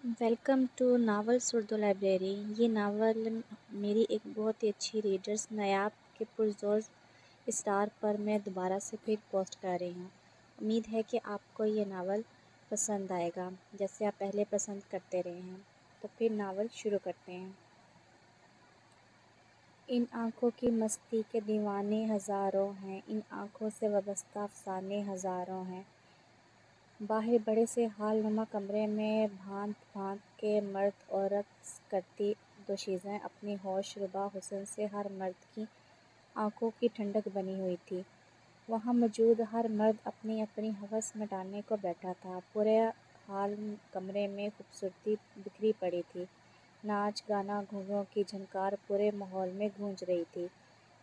Welcome to novels Urdu library. یہ novel میری ایک بہت ہی اچھی ریڈرز نایاب کے پرزور اسٹار پر میں دوبارہ سے پھر پوسٹ کر رہی ہوں۔ امید ہے کہ آپ کو یہ ناول پسند آئے گا جیسے آپ پہلے پسند کرتے رہے ہیں۔ تو پھر ناول شروع کرتے ہیں۔ ان آنکھوں کی مستی کے دیوانے ہزاروں ہیں، ان آنکھوں سے وابستہ افسانے ہزاروں ہیں۔ باہر بڑے سے ہال نما کمرے میں بھانت بھانت کے مرد اور رقص کرتی دوشیزیں اپنی ہوش ربا حسن سے ہر مرد کی آنکھوں کی ٹھنڈک بنی ہوئی تھی۔ وہاں موجود ہر مرد اپنی اپنی ہوس مٹانے کو بیٹھا تھا۔ پورے ہال کمرے میں خوبصورتی بکھری پڑی تھی۔ ناچ گانا گھوڑیوں کی جھنکار پورے ماحول میں گونج رہی تھی۔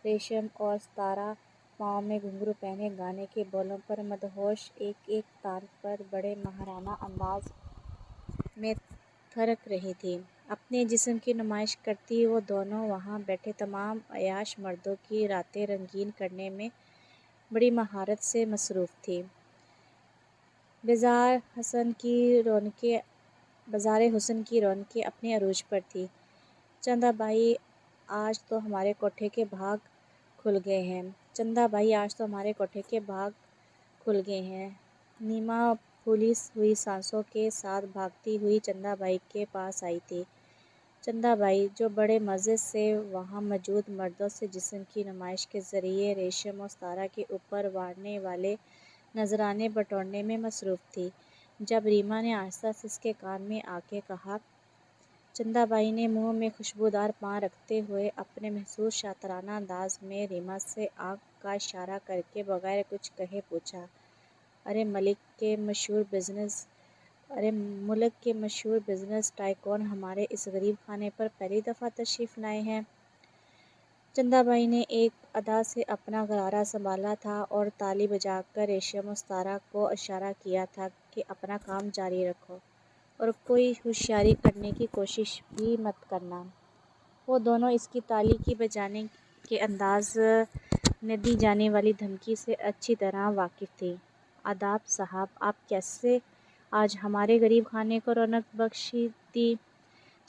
ریشم اور ستارہ پاؤں میں گھنگرو پہنے گانے کے بولوں پر مدہوش ایک ایک تان پر بڑے ماہرانہ انداز میں تھرک رہی تھی۔ اپنے جسم کی نمائش کرتی وہ دونوں وہاں بیٹھے تمام عیاش مردوں کی راتیں رنگین کرنے میں بڑی مہارت سے مصروف تھی۔ بازار حسن کی رونقیں اپنے عروج پر تھیں۔ چندا بھائی آج تو ہمارے کوٹھے کے بھاگ کھل گئے ہیں، چندا بھائی آج تو ہمارے کوٹھے کے بھاگ کھل گئے ہیں۔ نیما پھولی ہوئی سانسوں کے ساتھ بھاگتی ہوئی چندا بھائی کے پاس آئی تھی۔ چندا بھائی جو بڑے مزے سے وہاں موجود مردوں سے جسم کی نمائش کے ذریعے ریشم اور ستارہ کے اوپر واڑنے والے نذرانے بٹورنے میں مصروف تھی، جب ریما نے آہستہ سے اس کے کان میں آ کے کہا۔ چندا بھائی نے منہ میں خوشبودار پان رکھتے ہوئے اپنے محسوس شاطرانہ انداز میں ریما سے آنکھ کا اشارہ کر کے بغیر کچھ کہے پوچھا، ارے ملک کے مشہور بزنس ٹائکون ہمارے اس غریب خانے پر پہلی دفعہ تشریف لائے ہیں؟ چندا بھائی نے ایک ادا سے اپنا غرارہ سنبھالا تھا اور تالی بجا کر ریشم اور ستارہ کو اشارہ کیا تھا کہ اپنا کام جاری رکھو اور کوئی ہوشیاری کرنے کی کوشش بھی مت کرنا۔ وہ دونوں اس کی تالی کی بجانے کے انداز میں دی جانے والی دھمکی سے اچھی طرح واقف تھی۔ آداب صاحب، آپ کیسے آج ہمارے غریب خانے کو رونق بخشی دی؟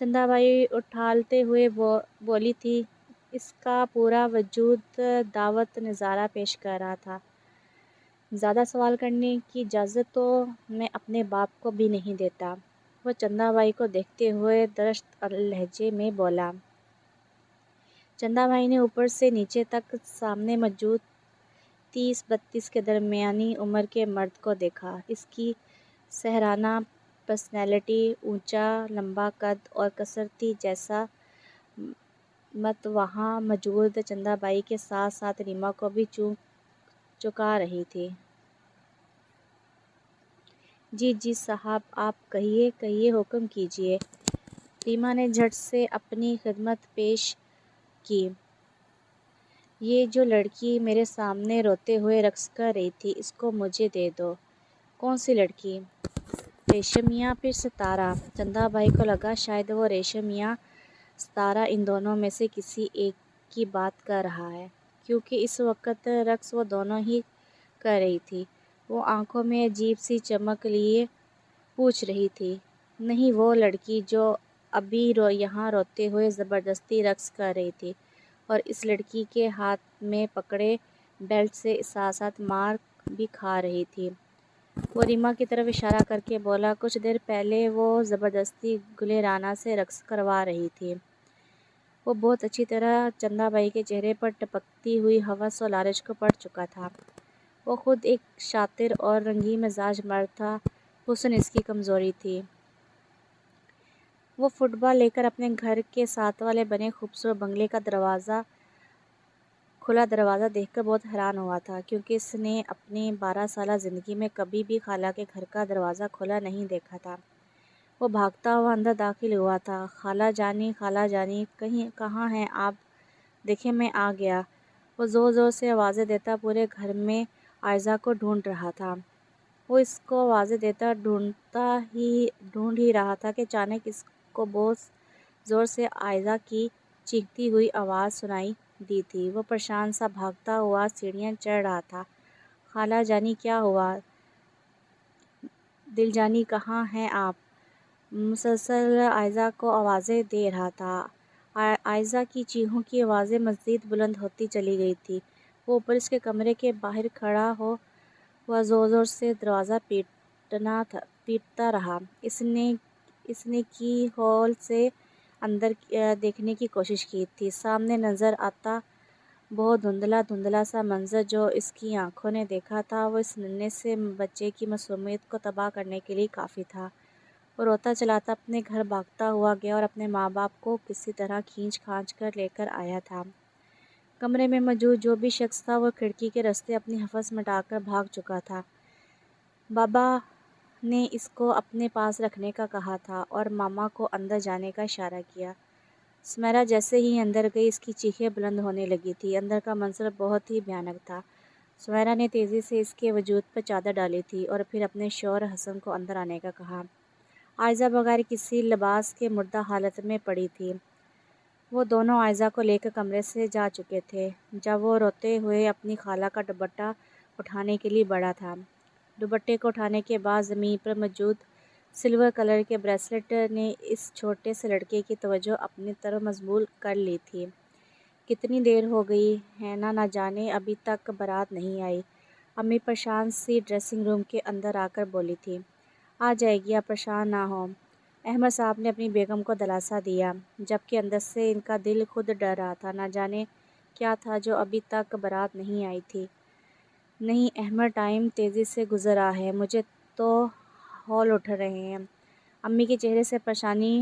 چندا بھائی اٹھالتے ہوئے بولی تھی۔ اس کا پورا وجود دعوت نظارہ پیش کر رہا تھا۔ زیادہ سوال کرنے کی اجازت تو میں اپنے باپ کو بھی نہیں دیتا، وہ چندا بھائی کو دیکھتے ہوئے درشت لہجے میں بولا۔ چندا بھائی نے اوپر سے نیچے تک سامنے موجود 30-32 کے درمیانی عمر کے مرد کو دیکھا۔ اس کی سحرانہ پرسنالٹی، اونچا لمبا قد اور کثرتی جیسا مت وہاں موجود چندا بھائی کے ساتھ ساتھ ریما کو بھی چونکا رہی تھی۔ جی صاحب، آپ کہیے حکم کیجیے۔ ریما نے جھٹ سے اپنی خدمت پیش کی۔ یہ جو لڑکی میرے سامنے روتے ہوئے رقص کر رہی تھی، اس کو مجھے دے دو۔ کون سی لڑکی؟ ریشم یا پھر ستارہ؟ چندا بھائی کو لگا شاید وہ ریشم یا ستارہ ان دونوں میں سے کسی ایک کی بات کر رہا ہے، کیونکہ اس وقت رقص وہ دونوں ہی کر رہی تھی۔ وہ آنکھوں میں عجیب سی چمک لیے پوچھ رہی تھی، نہیں وہ لڑکی جو ابھی یہاں روتے ہوئے زبردستی رقص کر رہی تھی اور اس لڑکی کے ہاتھ میں پکڑے بیلٹ سے ساتھ ساتھ مار بھی کھا رہی تھی؟ وہ ریما کی طرف اشارہ کر کے بولا، کچھ دیر پہلے وہ زبردستی گلے سے رقص کروا رہی تھی۔ وہ بہت اچھی طرح چندا بھائی کے چہرے پر ٹپکتی ہوئی ہوس اور لالچ کو پڑھ چکا تھا۔ وہ خود ایک شاطر اور رنگین مزاج مرد تھا، حسن اس کی کمزوری تھی۔ وہ فٹ بال لے کر اپنے گھر کے ساتھ والے بنے خوبصورت بنگلے کا کھلا دروازہ دیکھ کر بہت حیران ہوا تھا، کیونکہ اس نے اپنی 12 سالہ زندگی میں کبھی بھی خالہ کے گھر کا دروازہ کھلا نہیں دیکھا تھا۔ وہ بھاگتا ہوا اندر داخل ہوا تھا۔ خالہ جانی کہاں ہیں آپ؟ دیکھیں میں آ گیا۔ وہ زور زور سے آوازیں دیتا پورے گھر میں عائزہ کو ڈھونڈ رہا تھا۔ وہ اس کو آوازیں دیتا ڈھونڈ ہی رہا تھا کہ اچانک اس کو بہت زور سے عائزہ کی چیختی ہوئی آواز سنائی دی تھی۔ وہ پریشان سا بھاگتا ہوا سیڑھیاں چڑھ رہا تھا۔ خالہ جانی کیا ہوا؟ دل جانی کہاں ہیں آپ؟ مسلسل آئزہ کو آوازیں دے رہا تھا۔ آئزہ کی چیخوں کی آوازیں مزید بلند ہوتی چلی گئی تھی۔ وہ اوپر اس کے کمرے کے باہر کھڑا ہوا زور زور سے دروازہ پیٹتا رہا۔ اس نے کی ہول سے اندر دیکھنے کی کوشش کی تھی۔ سامنے نظر آتا بہت دھندلا سا منظر جو اس کی آنکھوں نے دیکھا تھا وہ اس ننھے سے بچے کی معصومیت کو تباہ کرنے کے لیے کافی تھا۔ وہ روتا چلاتا اپنے گھر بھاگتا ہوا گیا اور اپنے ماں باپ کو کسی طرح کھینچ کھانچ کر لے کر آیا تھا۔ کمرے میں موجود جو بھی شخص تھا وہ کھڑکی کے راستے اپنی حوث مٹا کر بھاگ چکا تھا۔ بابا نے اس کو اپنے پاس رکھنے کا کہا تھا اور ماما کو اندر جانے کا اشارہ کیا۔ سمیرا جیسے ہی اندر گئی اس کی چیخیں بلند ہونے لگی تھی۔ اندر کا منظر بہت ہی بھیانک تھا۔ سمیرا نے تیزی سے اس کے وجود پر چادر ڈالی تھی اور پھر اپنے شوہر حسن کو اندر آنے کا کہا۔ آئزہ بغیر کسی لباس کے مردہ حالت میں پڑی تھی۔ وہ دونوں آئزہ کو لے کر کمرے سے جا چکے تھے جب وہ روتے ہوئے اپنی خالہ کا دوپٹہ اٹھانے کے لیے بڑھا تھا۔ دوپٹے کو اٹھانے کے بعد زمین پر موجود سلور کلر کے بریسلٹ نے اس چھوٹے سے لڑکے کی توجہ اپنی طرف مبذول کر لی تھی۔ کتنی دیر ہو گئی ہے نہ جانے ابھی تک بارات نہیں آئی، امی پریشان سی ڈریسنگ روم کے اندر آ کر بولی تھی۔ آ جائے گی، آپ پریشان نہ ہوں، احمد صاحب نے اپنی بیگم کو دلاسا دیا، جبکہ اندر سے ان کا دل خود ڈر رہا تھا۔ نہ جانے کیا تھا جو ابھی تک بارات نہیں آئی تھی۔ نہیں احمد، ٹائم تیزی سے گزر رہا ہے، مجھے تو ہول اٹھ رہے ہیں۔ امی کے چہرے سے پریشانی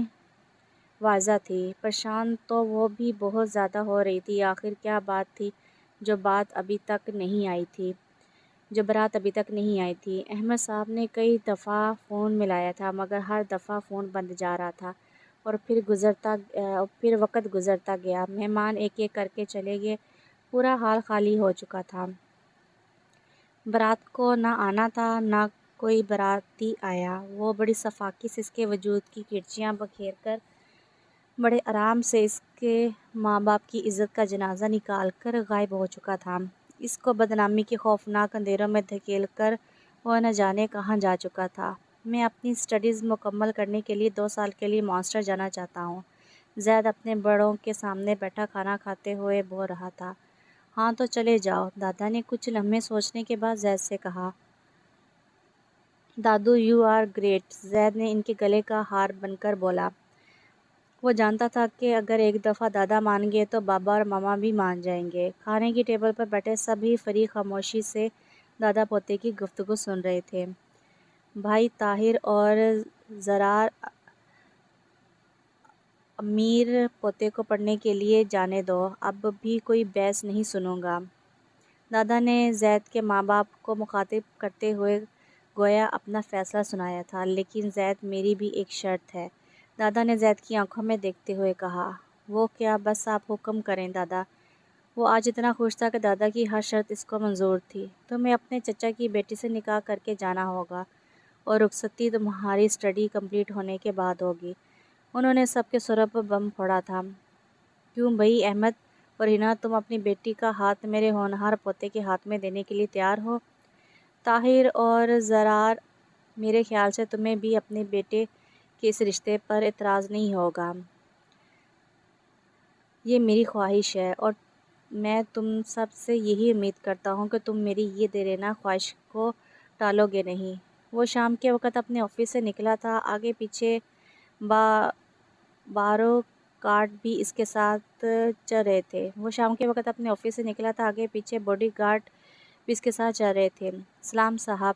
واضح تھی۔ پریشان تو وہ بھی بہت زیادہ ہو رہی تھی۔ آخر کیا بات تھی جو بارات ابھی تک نہیں آئی تھی۔ احمد صاحب نے کئی دفعہ فون ملایا تھا مگر ہر دفعہ فون بند جا رہا تھا اور پھر وقت گزرتا گیا، مہمان ایک ایک کر کے چلے گئے، پورا ہال خالی ہو چکا تھا۔ بارات کو نہ آنا تھا نہ کوئی باراتی آیا۔ وہ بڑی صفاقی سے اس کے وجود کی کرچیاں بکھیر کر بڑے آرام سے اس کے ماں باپ کی عزت کا جنازہ نکال کر غائب ہو چکا تھا۔ اس کو بدنامی کے خوفناک اندھیروں میں دھکیل کر وہ نہ جانے کہاں جا چکا تھا۔ میں اپنی اسٹڈیز مکمل کرنے کے لیے 2 سال کے لیے مانچسٹر جانا چاہتا ہوں۔ زید اپنے بڑوں کے سامنے بیٹھا کھانا کھاتے ہوئے بول رہا تھا۔ ہاں تو چلے جاؤ، دادا نے کچھ لمحے سوچنے کے بعد زید سے کہا۔ دادو یو آر گریٹ، زید نے ان کے گلے کا ہار بن کر بولا۔ وہ جانتا تھا کہ اگر ایک دفعہ دادا مان گئے تو بابا اور ماما بھی مان جائیں گے۔ کھانے کی ٹیبل پر بیٹھے سبھی فریق خاموشی سے دادا پوتے کی گفتگو سن رہے تھے۔ بھائی طاہر اور زرار امیر پوتے کو پڑھنے کے لیے جانے دو، اب بھی کوئی بحث نہیں سنوں گا۔ دادا نے زید کے ماں باپ کو مخاطب کرتے ہوئے گویا اپنا فیصلہ سنایا تھا۔ لیکن زید، میری بھی ایک شرط ہے، دادا نے زید کی آنکھوں میں دیکھتے ہوئے کہا۔ وہ کیا؟ بس آپ حکم کریں دادا۔ وہ آج اتنا خوش تھا کہ دادا کی ہر شرط اس کو منظور تھی۔ تمہیں اپنے چچا کی بیٹی سے نکاح کر کے جانا ہوگا اور رخصتی تمہاری اسٹڈی کمپلیٹ ہونے کے بعد ہوگی۔ انہوں نے سب کے سروں پر بم پھوڑا تھا۔ کیوں بھائی احمد اور ہنا، تم اپنی بیٹی کا ہاتھ میرے ہونہار پوتے کے ہاتھ میں دینے کے لیے تیار ہو؟ طاہر اور زرار، میرے خیال سے تمہیں بھی اپنے بیٹے کے اس رشتے پر اعتراض نہیں ہوگا۔ یہ میری خواہش ہے اور میں تم سب سے یہی امید کرتا ہوں کہ تم میری یہ دیرینہ خواہش کو ٹالو گے نہیں۔ وہ شام کے وقت اپنے آفس سے نکلا تھا۔ آگے پیچھے باڑوں گارڈ بھی اس کے ساتھ چل رہے تھے۔ سلام صاحب،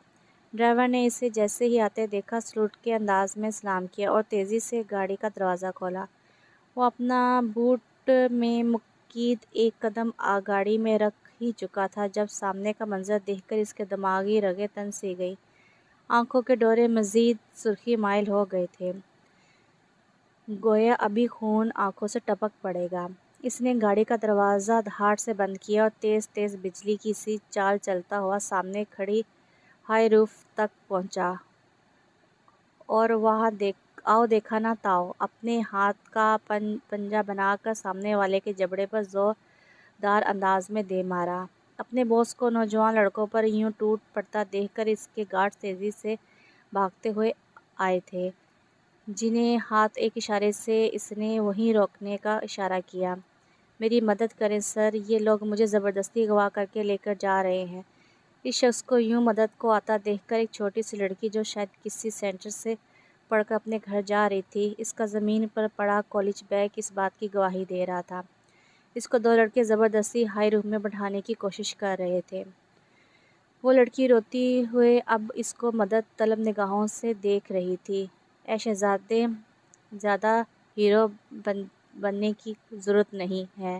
ڈرائیور نے اسے جیسے ہی آتے دیکھا سلوٹ کے انداز میں سلام کیا اور تیزی سے گاڑی کا دروازہ کھولا۔ وہ اپنا بوٹ میں مقید ایک قدم گاڑی میں رکھ ہی چکا تھا جب سامنے کا منظر دیکھ کر اس کے دماغی رگیں تن سی گئیں۔ آنکھوں کے ڈورے مزید سرخی مائل ہو گئے تھے، گویا ابھی خون آنکھوں سے ٹپک پڑے گا۔ اس نے گاڑی کا دروازہ دھاڑ سے بند کیا اور تیز تیز بجلی کی سی چال چلتا ہوا سامنے کھڑی ہائی روف تک پہنچا اور وہاں آؤ دیکھا نہ تاؤ اپنے ہاتھ کا پنجہ بنا کر سامنے والے کے جبڑے پر زور دار انداز میں دے مارا۔ اپنے باس کو نوجوان لڑکوں پر یوں ٹوٹ پڑتا دیکھ کر اس کے گارڈز تیزی سے بھاگتے ہوئے آئے تھے۔ جنہیں ہاتھ ایک اشارے سے اس نے وہیں روکنے کا اشارہ کیا۔ میری مدد کریں سر، یہ لوگ مجھے زبردستی اغوا کر کے لے کر جا رہے ہیں۔ اس شخص کو یوں مدد کو آتا دیکھ کر ایک چھوٹی سی لڑکی جو شاید کسی سینٹر سے پڑھ کر اپنے گھر جا رہی تھی، اس کا زمین پر پڑا کالج بیگ اس بات کی گواہی دے رہا تھا۔ اس کو دو لڑکے زبردستی ہائی روم میں بٹھانے کی کوشش کر رہے تھے۔ وہ لڑکی روتی ہوئے اب اس کو مدد طلب نگاہوں سے دیکھ رہی تھی۔ اے شہزادے، زیادہ ہیرو بننے کی ضرورت نہیں ہے۔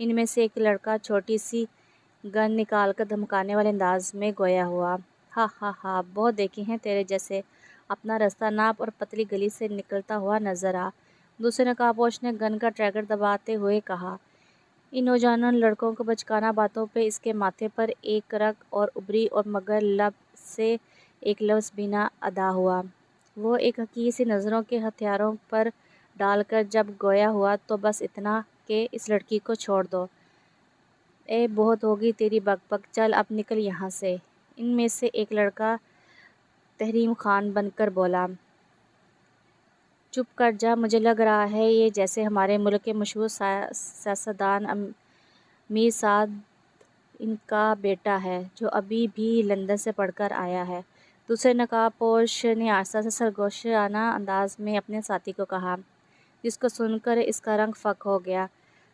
ان میں سے ایک لڑکا چھوٹی سی گن نکال کر دھمکانے والے انداز میں گویا ہوا۔ ہا ہا ہا، بہت دیکھے ہیں تیرے جیسے، اپنا راستہ ناپ اور پتلی گلی سے نکلتا ہوا نظر آ، دوسرے نقابپوش نے گن کا ٹریگر دباتے ہوئے کہا۔ ان نوجوان لڑکوں کو بچکانہ باتوں پہ اس کے ماتھے پر ایک رگ اور ابری اور مگر لب سے ایک لفظ بھی نہ ادا ہوا۔ وہ ایک حقیر سی نظروں کے ہتھیاروں پر ڈال کر جب گویا ہوا تو بس اتنا کہ اس لڑکی کو چھوڑ دو۔ اے بہت ہوگی تیری بک بک، چل اب نکل یہاں سے۔ ان میں سے ایک لڑکا تحریم خان بن کر بولا۔ چپ کر جا، مجھے لگ رہا ہے یہ جیسے ہمارے ملک کے مشہور سیاستدان میر سعد ان کا بیٹا ہے جو ابھی بھی لندن سے پڑھ کر آیا ہے۔ دوسرے نقاب پوش نے آہستہ سے سرگوشیانہ انداز میں اپنے ساتھی کو کہا، جس کو سن کر اس کا رنگ فک ہو گیا۔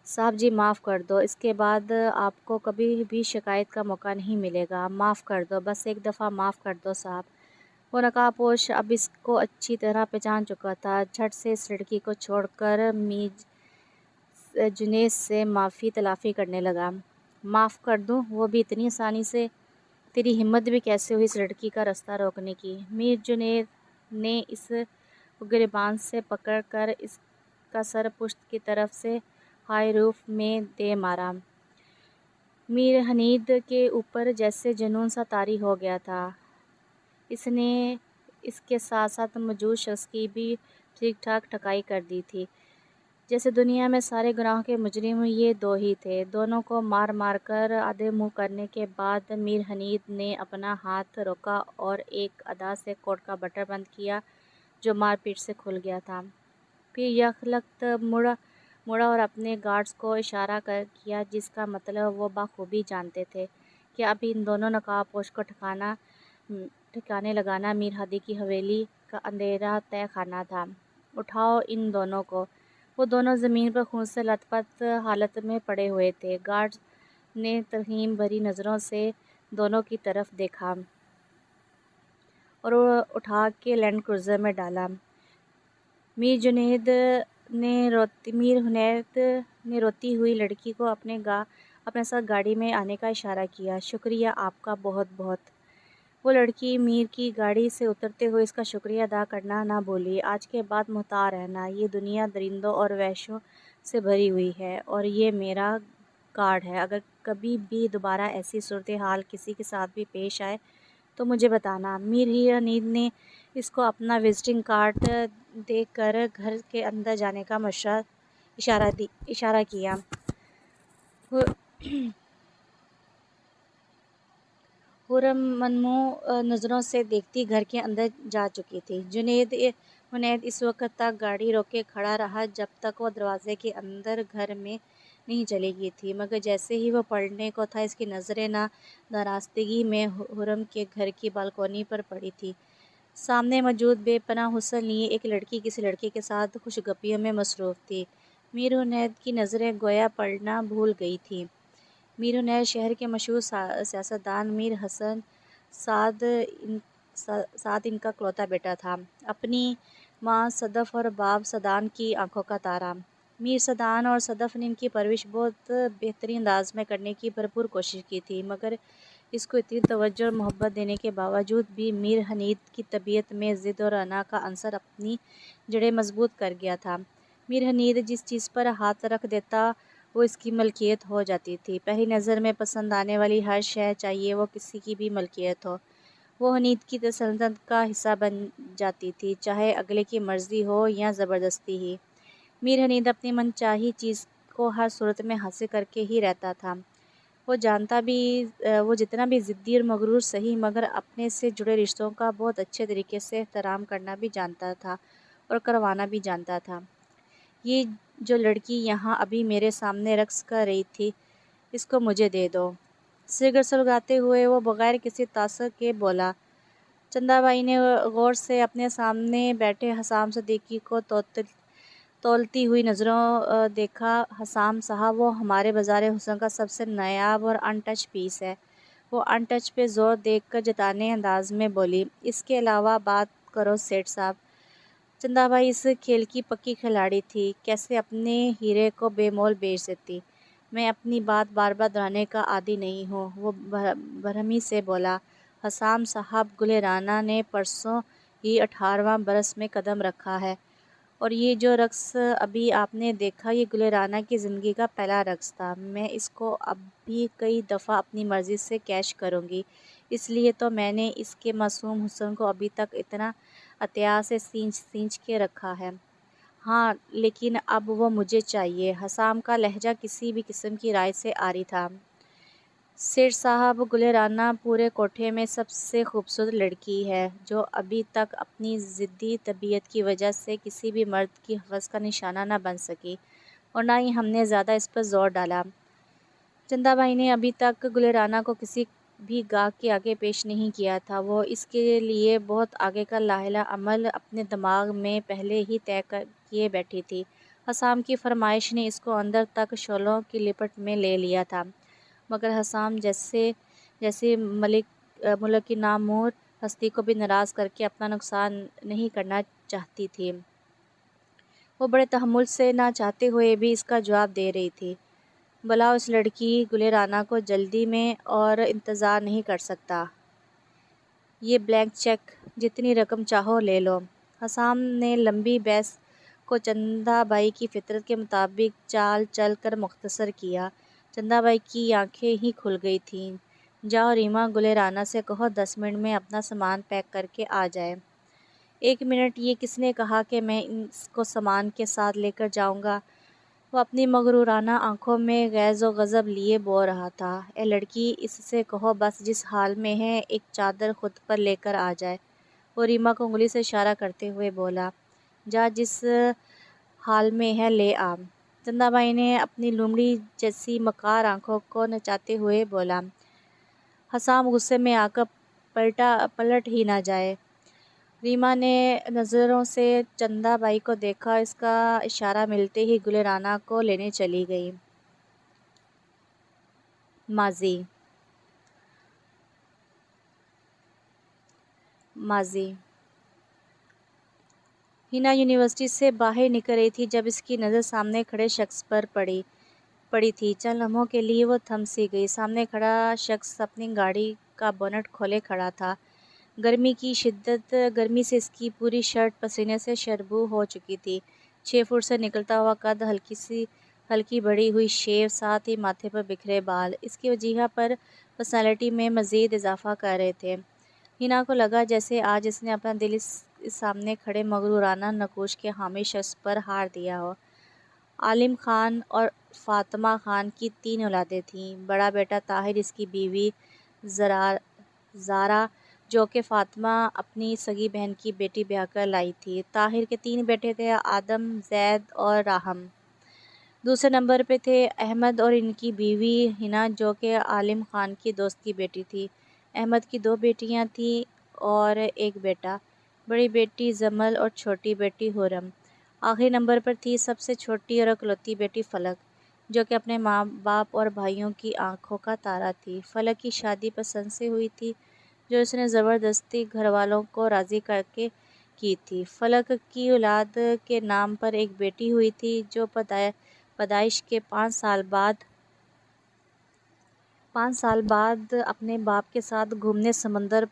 صاحب جی معاف کر دو، اس کے بعد آپ کو کبھی بھی شکایت کا موقع نہیں ملے گا۔ معاف کر دو، بس ایک دفعہ معاف کر دو صاحب۔ وہ نقاب پوش اب اس کو اچھی طرح پہچان چکا تھا۔ جھٹ سے اس لڑکی کو چھوڑ کر میر جنید سے معافی تلافی کرنے لگا۔ معاف کر دوں، وہ بھی اتنی آسانی سے؟ تیری ہمت بھی کیسے ہوئی اس لڑکی کا راستہ روکنے کی؟ میر جنید نے اس کو گریبان سے پکڑ کر اس کا سر پشت کی طرف سے ہائی روف میں دے مارا۔ میر حنید کے اوپر جیسے جنون سا طاری ہو گیا تھا۔ اس نے اس کے ساتھ ساتھ موجود شخص کی بھی ٹھیک ٹھاک ٹھکائی کر دی تھی، جیسے دنیا میں سارے گناہوں کے مجرم یہ دو ہی تھے۔ دونوں کو مار مار کر آدھے منہ کرنے کے بعد میر حنید نے اپنا ہاتھ روکا اور ایک ادا سے کوٹ کا بٹن بند کیا جو مار پیٹ سے کھل گیا تھا۔ پھر یکلخت مڑا اور اپنے گارڈز کو اشارہ کیا، جس کا مطلب وہ بخوبی جانتے تھے کہ اب ان دونوں نقاب پوش کو ٹھکانے لگانا میر ہادی کی حویلی کا اندھیرا تہہ خانہ تھا۔ اٹھاؤ ان دونوں کو۔ وہ دونوں زمین پر خون سے لت پت حالت میں پڑے ہوئے تھے۔ گارڈز نے ترہیم بھری نظروں سے دونوں کی طرف دیکھا اور اٹھا کے لینڈ کروزر میں ڈالا۔ میر حنید نے روتی ہوئی لڑکی کو اپنے ساتھ گاڑی میں آنے کا اشارہ کیا۔ شکریہ آپ کا، بہت بہت۔ وہ لڑکی میر کی گاڑی سے اترتے ہوئے اس کا شکریہ ادا کرنا نہ بھولی۔ آج کے بعد محتاط رہنا، یہ دنیا درندوں اور وحشیوں سے بھری ہوئی ہے اور یہ میرا کارڈ ہے۔ اگر کبھی بھی دوبارہ ایسی صورتحال کسی کے ساتھ بھی پیش آئے تو مجھے بتانا۔ میر حنید نے اس کو اپنا وزٹنگ کارڈ دے کر گھر کے اندر جانے کا اشارہ کیا۔ حرم منمو نظروں سے دیکھتی گھر کے اندر جا چکی تھی۔ جنید اس وقت تک گاڑی روکے کھڑا رہا جب تک وہ دروازے کے اندر گھر میں نہیں چلی گئی تھی، مگر جیسے ہی وہ پلٹنے کو تھا اس کی نظریں ناراستگی میں حرم کے گھر کی بالکونی پر پڑی تھی۔ سامنے موجود بے پناہ حسن لیے ایک لڑکی کسی لڑکے کے ساتھ خوش گپیوں میں مصروف تھی۔ میر حنید کی نظریں گویا پلٹنا بھول گئی تھیں۔ میر حنید شہر کے مشہور سیاستدان میر حسن سعد ان کا اکلوتا بیٹا تھا، اپنی ماں صدف اور باپ صدان کی آنکھوں کا تارا۔ میر صدان اور صدف نے ان کی پرورش بہت بہترین انداز میں کرنے کی بھرپور کوشش کی تھی، مگر اس کو اتنی توجہ اور محبت دینے کے باوجود بھی میر حنید کی طبیعت میں ضد اور انا کا عنصر اپنی جڑیں مضبوط کر گیا تھا۔ میر حنید جس چیز پر ہاتھ رکھ دیتا وہ اس کی ملکیت ہو جاتی تھی۔ پہلی نظر میں پسند آنے والی ہر شے، چاہیے وہ کسی کی بھی ملکیت ہو، وہ حنید کی سلطنت کا حصہ بن جاتی تھی، چاہے اگلے کی مرضی ہو یا زبردستی ہی۔ میر حنید اپنی من چاہی چیز کو ہر صورت میں حاصل کر کے ہی رہتا تھا۔ وہ جتنا بھی ضدی اور مغرور سہی، مگر اپنے سے جڑے رشتوں کا بہت اچھے طریقے سے احترام کرنا بھی جانتا تھا اور کروانا بھی جانتا تھا۔ یہ جو لڑکی یہاں ابھی میرے سامنے رقص کر رہی تھی، اس کو مجھے دے دو۔ سگریٹ سلگاتے ہوئے وہ بغیر کسی تاثر کے بولا۔ چندا بائی نے غور سے اپنے سامنے بیٹھے حسام صدیقی کو تولتی ہوئی نظروں دیکھا۔ حسام صاحب، وہ ہمارے بازار حسن کا سب سے نایاب اور ان ٹچ پیس ہے۔ وہ ان ٹچ پہ زور دیکھ کر جتانے انداز میں بولی۔ اس کے علاوہ بات کرو سیٹھ صاحب۔ چندا بائی اس کھیل کی پکی کھلاڑی تھی، کیسے اپنے ہیرے کو بے مول بیچ دیتی۔ میں اپنی بات بار بار دہرانے کا عادی نہیں ہوں، وہ برہمی سے بولا۔ حسام صاحب، گل رانا نے پرسوں ہی 18واں برس میں قدم رکھا ہے، اور یہ جو رقص ابھی آپ نے دیکھا، یہ گل رانا کی زندگی کا پہلا رقص تھا۔ میں اس کو اب بھی کئی دفعہ اپنی مرضی سے کیش کروں گی، اس لیے تو میں نے اس کے معصوم حسن کو ابھی تک اتنا عطیہ سے سینچ کے رکھا ہے۔ ہاں، لیکن اب وہ مجھے چاہیے۔ حسام کا لہجہ کسی بھی قسم کی رائے سے عاری تھا۔ سیٹھ صاحب، گل رانا پورے کوٹھے میں سب سے خوبصورت لڑکی ہے، جو ابھی تک اپنی ضدی طبیعت کی وجہ سے کسی بھی مرد کی ہوس کا نشانہ نہ بن سکی، اور نہ ہی ہم نے زیادہ اس پر زور ڈالا۔ چندا بائی نے ابھی تک گل رانا کو کسی بھی گاہک کے آگے پیش نہیں کیا تھا۔ وہ اس کے لیے بہت آگے کا لاحلہ عمل اپنے دماغ میں پہلے ہی طے کیے بیٹھی تھی۔ حسام کی فرمائش نے اس کو اندر تک شعلوں کی لپٹ میں لے لیا تھا، مگر حسام جیسی ملک کی نامور ہستی کو بھی ناراض کر کے اپنا نقصان نہیں کرنا چاہتی تھی۔ وہ بڑے تحمل سے نہ چاہتے ہوئے بھی اس کا جواب دے رہی تھی۔ بلاؤ اس لڑکی گل رانا کو، جلدی میں اور انتظار نہیں کر سکتا۔ یہ بلینک چیک، جتنی رقم چاہو لے لو۔ حسام نے لمبی بحث کو چندا بائی کی فطرت کے مطابق چال چل کر مختصر کیا۔ چندا بائی کی آنکھیں ہی کھل گئی تھیں۔ جاؤ ریما، گل رانا سے کہو 10 منٹ میں اپنا سامان پیک کر کے آ جائے۔ 1 منٹ، یہ کس نے کہا کہ میں اس کو سامان کے ساتھ لے کر جاؤں گا؟ وہ اپنی مغرورانہ آنکھوں میں غیظ و غضب لیے بول رہا تھا۔ اے لڑکی، اس سے کہو بس جس حال میں ہے ایک چادر خود پر لے کر آ جائے۔ وہ ریما کو انگلی سے اشارہ کرتے ہوئے بولا۔ جا، جس حال میں ہے لے آ۔ چندا بائی نے اپنی لومڑی جیسی مکار آنکھوں کو نچاتے ہوئے بولا۔ حسام غصے میں آ کر پلٹ ہی نہ جائے۔ ریما نے نظروں سے چندا بائی کو دیکھا، اس کا اشارہ ملتے ہی گل رانا کو لینے چلی گئی۔ ماضی ہینا یونیورسٹی سے باہر نکل رہی تھی جب اس کی نظر سامنے کھڑے شخص پر پڑی تھی۔ چند لمحوں کے لیے وہ تھم سی گئی۔ سامنے کھڑا شخص اپنی گاڑی کا بونٹ کھولے کھڑا تھا۔ گرمی سے اس کی پوری شرٹ پسینے سے شربو ہو چکی تھی۔ 6 فٹ سے نکلتا ہوا قد، ہلکی بڑھی ہوئی شیو، ساتھ ہی ماتھے پر بکھرے بال، اس کی وجیہہ پر پرسنالٹی میں مزید اضافہ کر رہے تھے۔ ہینا کو لگا جیسے آج اس نے اپنا دل اس سامنے کھڑے مغرورانہ نقوش کے حامی شخص پر ہار دیا ہو۔ عالم خان اور فاطمہ خان کی 3 اولادیں تھیں۔ بڑا بیٹا طاہر، اس کی بیوی زارا، جو کہ فاطمہ اپنی سگی بہن کی بیٹی بیاہ کر لائی تھی۔ طاہر کے 3 بیٹے تھے، آدم، زید اور راہم۔ دوسرے نمبر پہ تھے احمد اور ان کی بیوی ہنا، جو کہ عالم خان کی دوست کی بیٹی تھی۔ احمد کی 2 بیٹیاں تھیں اور 1 بیٹا، بڑی بیٹی زمل اور چھوٹی بیٹی حرم۔ آخری نمبر پر تھی سب سے چھوٹی اور اکلوتی بیٹی فلک، جو کہ اپنے ماں باپ اور بھائیوں کی آنکھوں کا تارا تھی۔ فلک کی شادی پسند سے ہوئی تھی، جو اس نے زبردستی گھر والوں کو راضی کر کے کی تھی۔ فلک کی اولاد کے نام پر ایک بیٹی ہوئی تھی، جو پیدائش کے 5 سال بعد اپنے باپ کے ساتھ گھومنے سمندر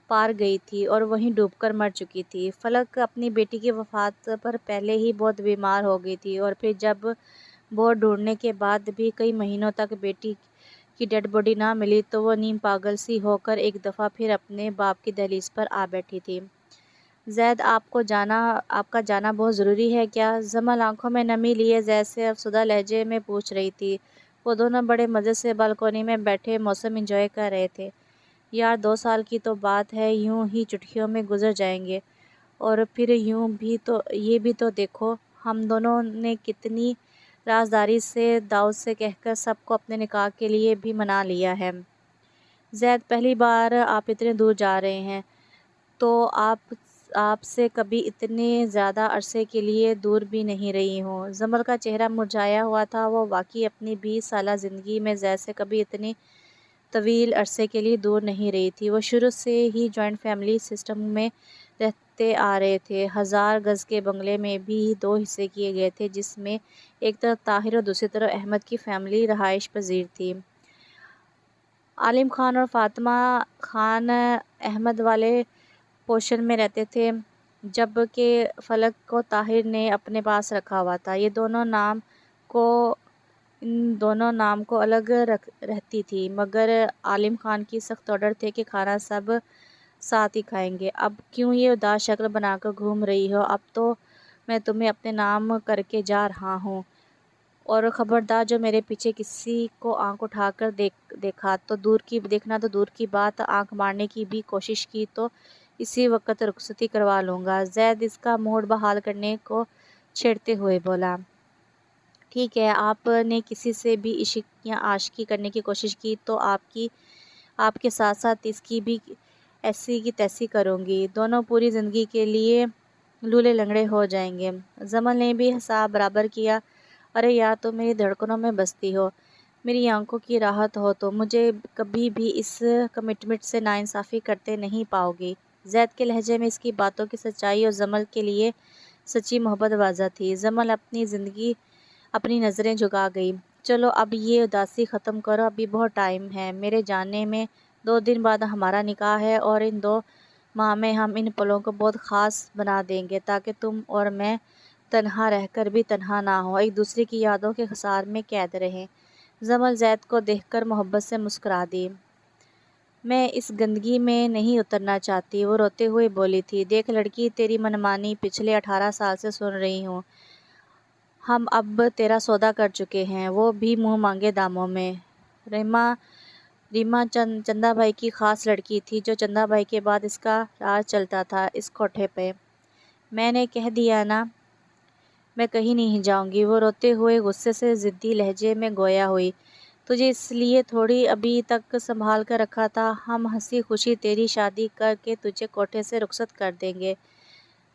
پار گئی تھی اور وہیں ڈوب کر مر چکی تھی۔ فلک اپنی بیٹی کی وفات پر پہلے ہی بہت بیمار ہو گئی تھی، اور پھر جب بہت ڈھونڈنے کے بعد بھی کئی مہینوں تک بیٹی کی ڈیڈ باڈی نہ ملی تو وہ نیم پاگل سی ہو کر ایک دفعہ پھر اپنے باپ کی دہلیز پر آ بیٹھی تھی۔ زید، آپ کا جانا بہت ضروری ہے کیا؟ زمل آنکھوں میں نمی لیے زید سے افسردہ لہجے میں پوچھ رہی تھی۔ وہ دونوں بڑے مزے سے بالکونی میں بیٹھے موسم انجوائے کر رہے تھے۔ یار، 2 سال کی تو بات ہے، یوں ہی چٹکیوں میں گزر جائیں گے۔ اور پھر یہ بھی تو دیکھو، ہم دونوں نے کتنی رازداری سے داؤد سے کہہ کر سب کو اپنے نکاح کے لیے بھی منا لیا ہے۔ زید، پہلی بار آپ اتنے دور جا رہے ہیں تو آپ سے کبھی اتنے زیادہ عرصے کے لیے دور بھی نہیں رہی ہوں۔ زمل کا چہرہ مرجھایا ہوا تھا، وہ واقعی اپنی 20 سالہ زندگی میں زید سے کبھی اتنی طویل عرصے کے لیے دور نہیں رہی تھی۔ وہ شروع سے ہی جوائنٹ فیملی سسٹم میں رہتے آ رہے تھے۔ 1000 گز کے بنگلے میں بھی 2 حصے کیے گئے تھے، جس میں ایک طرف طاہر اور دوسری طرف احمد کی فیملی رہائش پذیر تھی۔ عالم خان اور فاطمہ خان احمد والے پورشن میں رہتے تھے، جبکہ فلک کو طاہر نے اپنے پاس رکھا ہوا تھا۔ ان دونوں نام کو الگ رہتی تھی، مگر عالم خان کی سخت آرڈر تھے کہ کھانا سب ساتھ ہی کھائیں گے۔ اب کیوں یہ اداس شکل بنا کر گھوم رہی ہو؟ اب تو میں تمہیں اپنے نام کر کے جا رہا ہوں، اور خبردار، جو میرے پیچھے کسی کو آنکھ اٹھا کر دیکھنا تو دور کی بات، آنکھ مارنے کی بھی کوشش کی تو اسی وقت رخصتی کروا لوں گا۔ زید اس کا موڈ بحال کرنے کو چھیڑتے ہوئے بولا، ٹھیک ہے، آپ نے کسی سے بھی عشق یا عاشقی کرنے کی کوشش کی تو آپ کے ساتھ ساتھ اس کی بھی ایسی کی تیسی کروں گی۔ دونوں پوری زندگی کے لیے لولے لنگڑے ہو جائیں گے۔ زمل نے بھی حساب برابر کیا، ارے یار، تم میری دھڑکنوں میں بستی ہو، میری آنکھوں کی راحت ہو، تو مجھے کبھی بھی اس کمٹمنٹ سے ناانصافی کرتے نہیں پاؤ گی۔ زید کے لہجے میں اس کی باتوں کی سچائی اور زمل کے لیے سچی محبت واضح تھی۔ زمل اپنی نظریں جھکا گئی، چلو اب یہ اداسی ختم کرو، ابھی بہت ٹائم ہے۔ میرے جانے میں 2 دن بعد ہمارا نکاح ہے، اور ان 2 ماہ میں ہم ان پلوں کو بہت خاص بنا دیں گے تاکہ تم اور میں تنہا رہ کر بھی تنہا نہ ہوں، ایک دوسرے کی یادوں کے حصار میں قید رہیں۔ زمل زید کو دیکھ کر محبت سے مسکرا دی، میں اس گندگی میں نہیں اترنا چاہتی، وہ روتے ہوئے بولی تھی۔ دیکھ لڑکی، تیری منمانی پچھلے 18 سال سے سن رہی ہوں، ہم اب تیرا سودا کر چکے ہیں، وہ بھی منہ مانگے داموں میں۔ ریما چندا بھائی کی خاص لڑکی تھی، جو چندا بھائی کے بعد اس کا راج چلتا تھا اس کوٹھے پہ۔ میں نے کہہ دیا نا، میں کہیں نہیں جاؤں گی، وہ روتے ہوئے غصے سے ضدی لہجے میں گویا ہوئی، تجھے اس لیے تھوڑی ابھی تک سنبھال کر رکھا تھا، ہم ہنسی خوشی تیری شادی کر کے تجھے کوٹھے سے رخصت کر دیں گے۔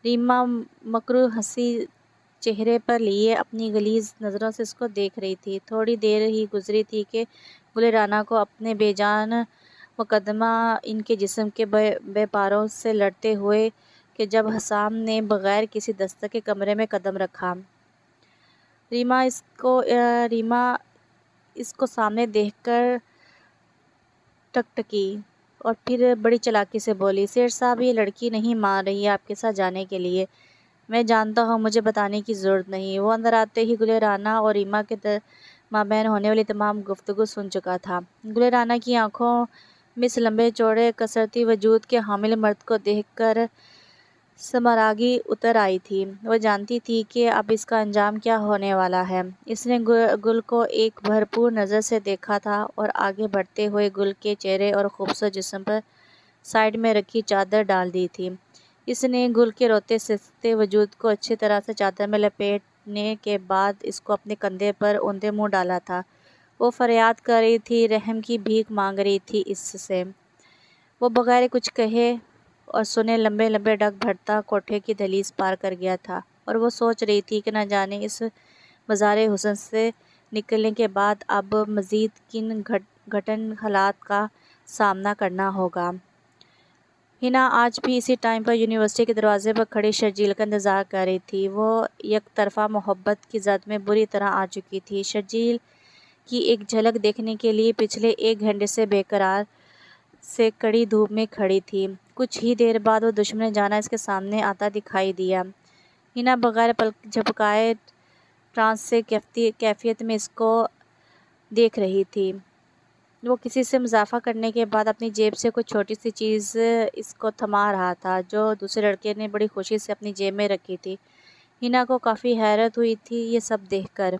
ریما مکروہ ہنسی چہرے پر لیے اپنی غلیظ نظروں سے اس کو دیکھ رہی تھی۔ تھوڑی دیر ہی گزری تھی کہ گل رانا کو اپنے بے جان مقدمہ ان کے جسم کے بے پاروں سے لڑتے ہوئے کہ جب حسام نے بغیر کسی دستک کے کمرے میں قدم رکھا، ریما اس کو سامنے دیکھ کر ٹکٹکی، اور پھر بڑی چالاکی سے بولی، سیٹھ صاحب، یہ لڑکی نہیں مان رہی ہے آپ کے ساتھ جانے کے لیے۔ میں جانتا ہوں، مجھے بتانے کی ضرورت نہیں۔ وہ اندر آتے ہی گل رانا اور ریما کے مابین ہونے والی تمام گفتگو سن چکا تھا۔ گل رانا کی آنکھوں میں اس لمبے چوڑے کثرتی وجود کے حامل مرد کو دیکھ کر سمراگی اتر آئی تھی۔ وہ جانتی تھی کہ اب اس کا انجام کیا ہونے والا ہے۔ اس نے گل کو ایک بھرپور نظر سے دیکھا تھا اور آگے بڑھتے ہوئے گل کے چہرے اور خوبصورت جسم پر سائیڈ میں رکھی چادر ڈال دی تھی۔ اس نے گل کے روتے سستے وجود کو اچھی طرح سے چادر میں لپیٹنے کے بعد اس کو اپنے کندھے پر اوندے منہ ڈالا تھا۔ وہ فریاد کر رہی تھی، رحم کی بھیک مانگ رہی تھی اس سے۔ وہ بغیر کچھ کہے اور سنے لمبے لمبے ڈگ بھرتا کوٹھے کی دہلیز پار کر گیا تھا، اور وہ سوچ رہی تھی کہ نہ جانے اس مزار حسن سے نکلنے کے بعد اب مزید کن گھٹن حالات کا سامنا کرنا ہوگا۔ ہنا آج بھی اسی ٹائم پر یونیورسٹی کے دروازے پر کھڑی شرجیل کا انتظار کر رہی تھی۔ وہ یک طرفہ محبت کی زد میں بری طرح آ چکی تھی۔ شرجیل کی ایک جھلک دیکھنے کے لیے پچھلے 1 گھنٹے سے بے قرار سے کڑی دھوپ میں کھڑی تھی۔ کچھ ہی دیر بعد وہ دشمن جانا اس کے سامنے آتا دکھائی دیا۔ ہنا بغیر پلک جھپکائے ٹرانس سے کیفیت میں اس کو دیکھ رہی تھی۔ وہ کسی سے مضافہ کرنے کے بعد اپنی جیب سے کوئی چھوٹی سی چیز اس کو تھما رہا تھا، جو دوسرے لڑکے نے بڑی خوشی سے اپنی جیب میں رکھی تھی۔ ہنا کو کافی حیرت ہوئی تھی یہ سب دیکھ کر۔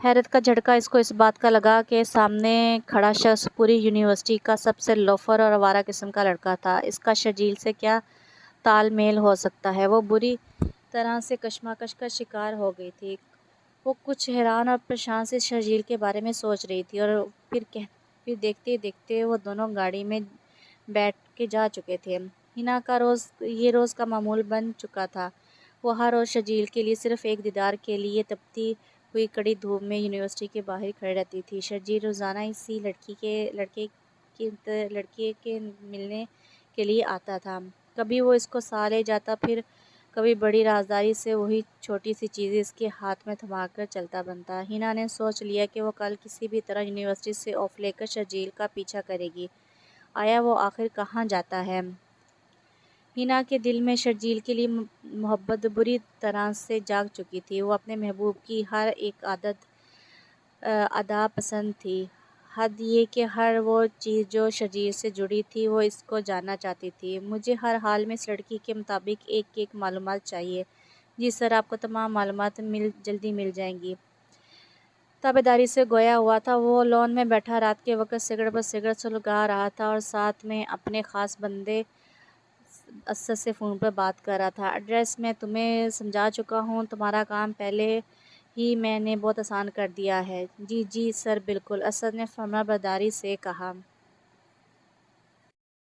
حیرت کا جھٹکا اس کو اس بات کا لگا کہ سامنے کھڑا شخص پوری یونیورسٹی کا سب سے لوفر اور آوارہ قسم کا لڑکا تھا۔ اس کا شرجیل سے کیا تال میل ہو سکتا ہے۔ وہ بری طرح سے کشمکش کا شکار ہو گئی تھی۔ وہ کچھ حیران اور پریشان سے شرجیل کے بارے میں سوچ رہی تھی، اور پھر دیکھتے دیکھتے وہ دونوں گاڑی میں بیٹھ کے جا چکے تھے۔ ہنا کا یہ روز کا معمول بن چکا تھا۔ وہ ہر روز شرجیل کے لیے صرف ایک دیدار کے لیے تپتی ہوئی کڑی دھوپ میں یونیورسٹی کے باہر کھڑی رہتی تھی۔ شرجیل روزانہ اسی لڑکے کے ملنے کے لیے آتا تھا۔ کبھی وہ اس کو سا لے جاتا، پھر کبھی بڑی رازداری سے وہی چھوٹی سی چیزیں اس کے ہاتھ میں تھما کر چلتا بنتا۔ ہنا نے سوچ لیا کہ وہ کل کسی بھی طرح یونیورسٹی سے آف لے کر شرجیل کا پیچھا کرے گی۔ آیا وہ آخر کہاں جاتا ہے؟ ہنا کے دل میں شرجیل کے لیے محبت بری طرح سے جاگ چکی تھی۔ وہ اپنے محبوب کی ہر ایک ادا پسند تھی، حد یہ کہ ہر وہ چیز جو شرجیل سے جڑی تھی وہ اس کو جاننا چاہتی تھی۔ مجھے ہر حال میں اس لڑکی کے مطابق ایک معلومات چاہیے۔ جی سر، آپ کو تمام معلومات جلدی مل جائیں گی۔ تابعداری سے گویا ہوا تھا۔ وہ لون میں بیٹھا رات کے وقت سگریٹ پر سگریٹ سلگا رہا تھا اور ساتھ میں اپنے خاص بندے اسد سے فون پر بات کر رہا تھا۔ ایڈریس میں تمہیں سمجھا چکا ہوں، تمہارا کام پہلے ہی میں نے بہت آسان کر دیا ہے۔ جی سر، بالکل، اسد نے فرمانبرداری سے کہا۔